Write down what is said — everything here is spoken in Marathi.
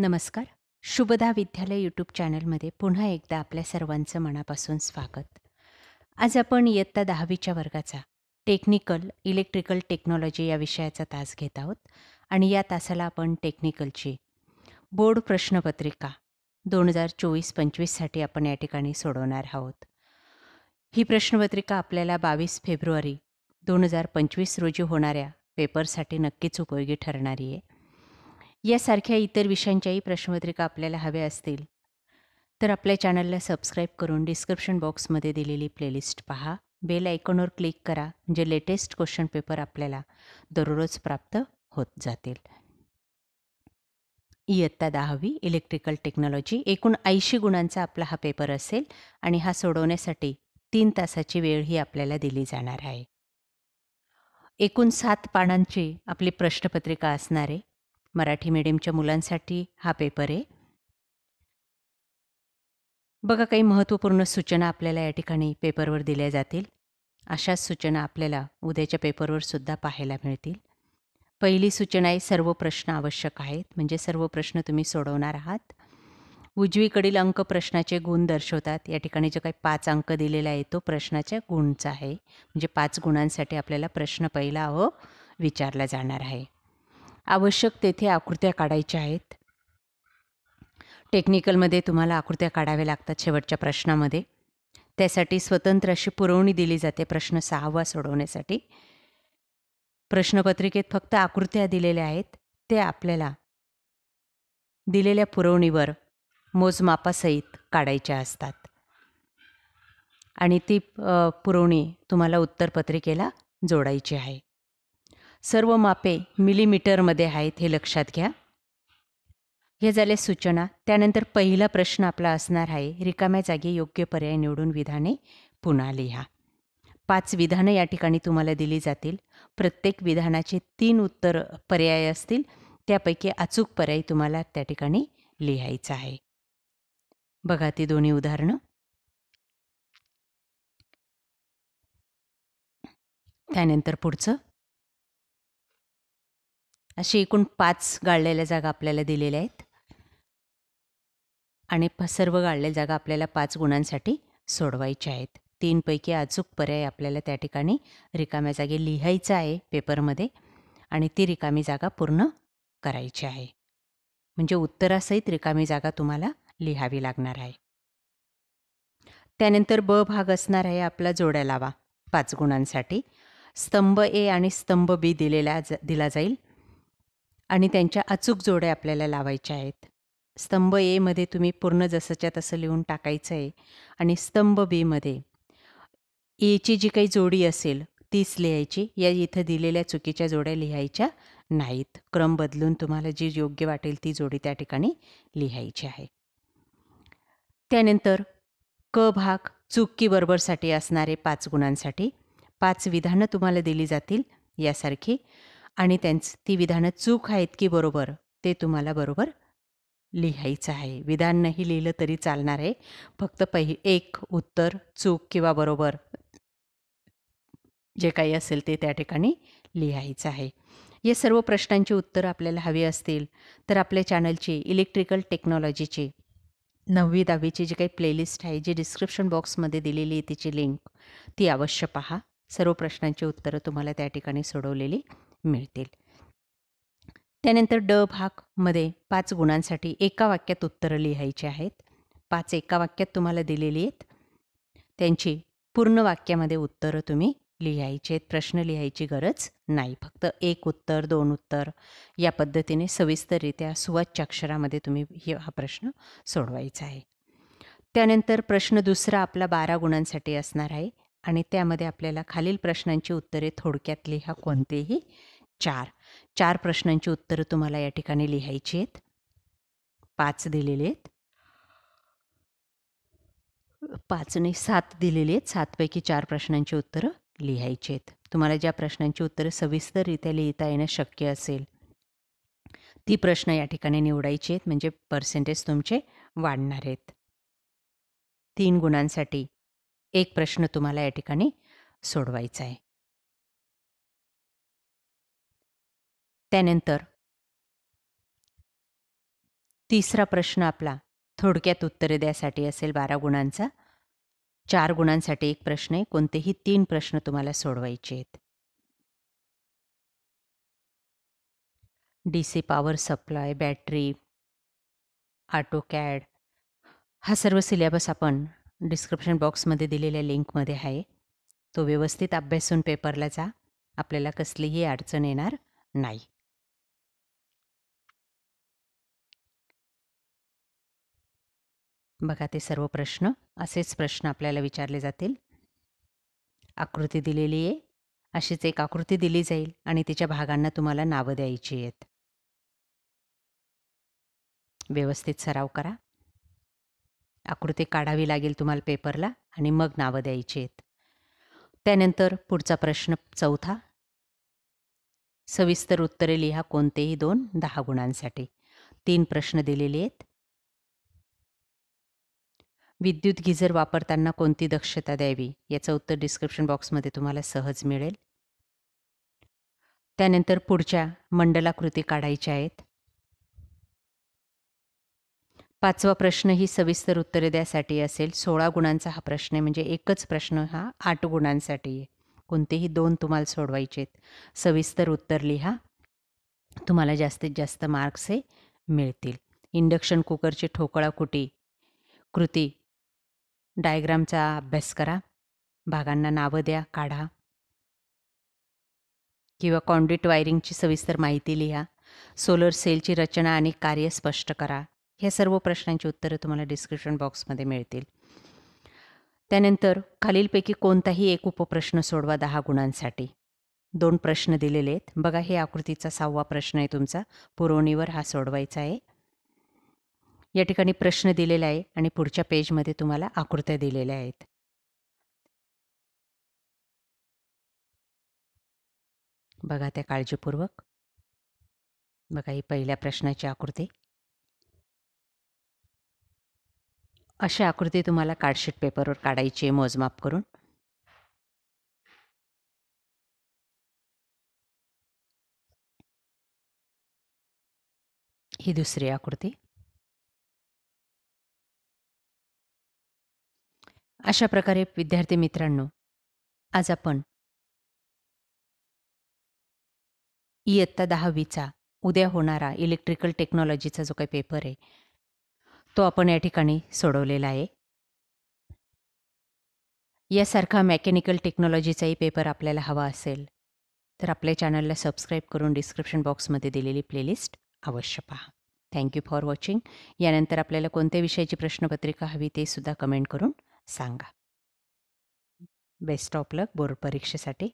नमस्कार. शुभदा विद्यालय यूट्यूब चॅनलमध्ये पुन्हा एकदा आपल्या सर्वांचं मनापासून स्वागत. आज आपण इयत्ता 10वीच्या वर्गाचा टेक्निकल इलेक्ट्रिकल टेक्नॉलॉजी या विषयाचा तास घेत आहोत आणि या तासाला आपण टेक्निकलची बोर्ड प्रश्नपत्रिका 2024-25साठी आपण या ठिकाणी सोडवणार आहोत. ही प्रश्नपत्रिका आपल्याला 22 फेब्रुवारी 2025 रोजी होणाऱ्या पेपरसाठी नक्कीच उपयोगी ठरणारी आहे. यासारख्या इतर विषयांच्याही प्रश्नपत्रिका आपल्याला हव्या असतील तर आपल्या चॅनलला सबस्क्राईब करून डिस्क्रिप्शन बॉक्समध्ये दिलेली प्लेलिस्ट पहा. बेल आयकॉनवर क्लिक करा म्हणजे लेटेस्ट क्वेश्चन पेपर आपल्याला दररोज प्राप्त होत जातील. इयत्ता 10वी इलेक्ट्रिकल टेक्नॉलॉजी एकूण 80 गुणांचा आपला हा पेपर असेल आणि हा सोडवण्यासाठी 3 तासाची वेळ ही आपल्याला दिली जाणार आहे. एकूण 7 पानांची आपली प्रश्नपत्रिका असणार आहे. मराठी मीडियमच्या मुलांसाठी हा पेपर आहे. बघा, काही महत्त्वपूर्ण सूचना आपल्याला या ठिकाणी पेपरवर दिल्या जातील. अशाच सूचना आपल्याला उद्याच्या पेपरवर सुद्धा पाहायला मिळतील. पहिली सूचना आहे, सर्व प्रश्न आवश्यक आहेत, म्हणजे सर्व प्रश्न तुम्ही सोडवणार आहात. उजवीकडील अंक प्रश्नाचे गुण दर्शवतात. या ठिकाणी जो काही 5 अंक दिलेला आहे तो प्रश्नाच्या गुणचा आहे, म्हणजे 5 गुणांसाठी आपल्याला प्रश्न पहिला विचारला जाणार आहे. आवश्यक तेथे आकृत्या काढायच्या आहेत. टेक्निकलमध्ये तुम्हाला आकृत्या काढाव्या लागतात शेवटच्या प्रश्नामध्ये. त्यासाठी स्वतंत्र अशी पुरवणी दिली जाते प्रश्न 6वा सोडवण्यासाठी. प्रश्नपत्रिकेत फक्त आकृत्या दिलेल्या आहेत, ते आपल्याला दिलेल्या पुरवणीवर मोजमापासहित काढायच्या असतात आणि ती पुरवणी तुम्हाला उत्तरपत्रिकेला जोडायची आहे. सर्व मापे मिलीमीटरमध्ये आहेत हे लक्षात घ्या. हे झाले सूचना. त्यानंतर पहिला प्रश्न आपला असणार आहे, रिकाम्या जागी योग्य पर्याय निवडून विधाने पुन्हा लिहा. 5 विधानं या ठिकाणी तुम्हाला दिली जातील. प्रत्येक विधानाचे 3 उत्तर पर्याय असतील. त्यापैकी अचूक पर्याय तुम्हाला त्या ठिकाणी लिहायचा आहे. बघा ती दोन्ही उदाहरणं. त्यानंतर पुढचं. अशी एकूण 5 गाळलेल्या जागा आपल्याला दिलेल्या आहेत आणि सर्व गाळलेल्या जागा आपल्याला 5 गुणांसाठी सोडवायच्या आहेत. 3 पैकी अचूक पर्याय आपल्याला त्या ठिकाणी रिकाम्या जागी लिहायचं आहे पेपरमध्ये आणि ती रिकामी जागा पूर्ण करायची आहे. म्हणजे उत्तरासहित रिकामी जागा तुम्हाला लिहावी लागणार आहे. त्यानंतर ब भाग असणार आहे आपला जोड्या लावा 5 गुणांसाठी. स्तंभ ए आणि स्तंभ बी दिला जाईल आणि त्यांच्या अचूक जोड्या आपल्याला लावायच्या आहेत. स्तंभ एमध्ये तुम्ही पूर्ण जसंच्या तसं लिहून टाकायचं आहे आणि स्तंभ बीमध्ये एची जी काही जोडी असेल तीच लिहायची. या इथं दिलेल्या चुकीच्या जोड्या लिहायच्या नाहीत. क्रम बदलून तुम्हाला जी योग्य वाटेल ती जोडी त्या ठिकाणी लिहायची आहे. त्यानंतर क भाग चूक की बरोबरसाठी असणारे 5 गुणांसाठी 5 विधानं तुम्हाला दिली जातील यासारखी आणि ती विधानं चूक आहेत की बरोबर ते तुम्हाला बरोबर लिहायचं आहे. विधान नाही लिहिलं तरी चालणार आहे. फक्त एक उत्तर चूक किंवा बरोबर जे काही असेल ते त्या ठिकाणी लिहायचं आहे. या सर्व प्रश्नांची उत्तरं आपल्याला हवी असतील तर आपल्या चॅनलची इलेक्ट्रिकल टेक्नॉलॉजीची 9वी 10वीची जी काही प्लेलिस्ट आहे, जी डिस्क्रिप्शन बॉक्समध्ये दिलेली आहे तिची लिंक ती अवश्य पहा. सर्व प्रश्नांची उत्तरं तुम्हाला त्या ठिकाणी सोडवलेली मिळतील. त्यानंतर ड भागमध्ये 5 गुणांसाठी एका वाक्यात उत्तरं लिहायची आहेत. 5 एका वाक्यात तुम्हाला दिलेली आहेत. त्यांची पूर्ण वाक्यामध्ये उत्तरं तुम्ही लिहायची आहेत. प्रश्न लिहायची गरज नाही. फक्त 1 उत्तर 2 उत्तर या पद्धतीने सविस्तररित्या सुवाच्य अक्षरामध्ये तुम्ही हा प्रश्न सोडवायचा आहे. त्यानंतर प्रश्न दुसरा आपला 12 गुणांसाठी असणार आहे आणि त्यामध्ये आपल्याला खालील प्रश्नांची उत्तरे थोडक्यात लिहा. कोणतेही 4 प्रश्नांची उत्तरं तुम्हाला या ठिकाणी लिहायची आहेत. 5 दिलेले आहेत. 5 नाही 7 दिलेली आहेत. 7 पैकी 4 प्रश्नांची उत्तरं लिहायची आहेत. तुम्हाला ज्या प्रश्नांची उत्तरं सविस्तररित्या लिहिता येणं शक्य असेल ती प्रश्न या ठिकाणी निवडायची आहेत, म्हणजे पर्सेंटेज तुमचे वाढणार आहेत. 3 गुणांसाठी 1 प्रश्न तुम्हाला या ठिकाणी सोडवायचा आहे. त्यानंतर तिसरा प्रश्न आपला थोडक्यात उत्तरे द्यासाठी असेल 12 गुणांचा. 4 गुणांसाठी एक प्रश्न आहे. कोणतेही 3 प्रश्न तुम्हाला सोडवायचे आहेत. DC power supply, battery, AutoCAD हा सर्व सिलेबस आपण डिस्क्रिप्शन बॉक्समध्ये दिलेल्या लिंकमध्ये आहे. तो व्यवस्थित अभ्यासून पेपरला जा. आपल्याला कसलीही अडचण येणार नाही. बघा ते सर्व प्रश्न असेच प्रश्न आपल्याला विचारले जातील. आकृती दिलेली आहे. अशीच एक आकृती दिली जाईल आणि तिच्या भागांना तुम्हाला नावं द्यायची आहेत. व्यवस्थित सराव करा. आकृती काढावी लागेल तुम्हाला पेपरला आणि मग नावं द्यायची आहेत. त्यानंतर पुढचा प्रश्न चौथा. सविस्तर उत्तरे लिहा कोणतेही 2 10 गुणांसाठी. 3 प्रश्न दिलेले आहेत. विद्युत गिझर वापरताना कोणती दक्षता द्यावी याचं उत्तर डिस्क्रिप्शन बॉक्समध्ये तुम्हाला सहज मिळेल. त्यानंतर पुढच्या मंडलाकृती काढायच्या आहेत. 5वा प्रश्न ही सविस्तर उत्तरे द्यासाठी असेल. 16 गुणांचा हा प्रश्न आहे, म्हणजे एकच प्रश्न हा 8 गुणांसाठी आहे. कोणतेही 2 तुम्हाला सोडवायचे आहेत. सविस्तर उत्तर लिहा. तुम्हाला जास्तीत जास्त मार्क्स हे मिळतील. इंडक्शन कुकरची ठोकळा कृती डायग्रामचा अभ्यास करा. भागांना नावं द्या, काढा. किंवा कॉन्ड्युइट वायरिंगची सविस्तर माहिती लिहा. सोलर सेलची रचना आणि कार्य स्पष्ट करा. ह्या सर्व प्रश्नांची उत्तरं तुम्हाला डिस्क्रिप्शन बॉक्समध्ये मिळतील. त्यानंतर खालीलपैकी कोणताही एक उपप्रश्न सोडवा 10 गुणांसाठी. 2 प्रश्न दिलेले आहेत. बघा हे आकृतीचा 6वा प्रश्न आहे तुमचा. पुरवणीवर हा सोडवायचा आहे. या ठिकाणी प्रश्न दिलेला आहे आणि पुढच्या पेजमध्ये तुम्हाला आकृत्या दिलेल्या आहेत. बघा त्या काळजीपूर्वक. बघा ही पहिल्या प्रश्नाची आकृती. अशा आकृती तुम्हाला कार्डशीट पेपरवर काढायची आहे मोजमाप करून. ही दुसरी आकृती. अशा प्रकारे विद्यार्थी मित्रांनो, आज आपण इयत्ता 10वीचा उद्या होणारा इलेक्ट्रिकल टेक्नॉलॉजीचा जो काही पेपर आहे तो आपण या ठिकाणी सोडवलेला आहे. यासारखा मेकॅनिकल टेक्नॉलॉजीचाही पेपर आपल्याला हवा असेल तर आपल्या चॅनलला सबस्क्राईब करून डिस्क्रिप्शन बॉक्समध्ये दिलेली प्लेलिस्ट अवश्य पहा. Thank you for watching. यानंतर आपल्याला कोणत्या विषयाची प्रश्नपत्रिका हवी ते सुद्धा कमेंट करून सांगा. बेस्ट ऑफ लक बोर्ड परीक्षेसाठी.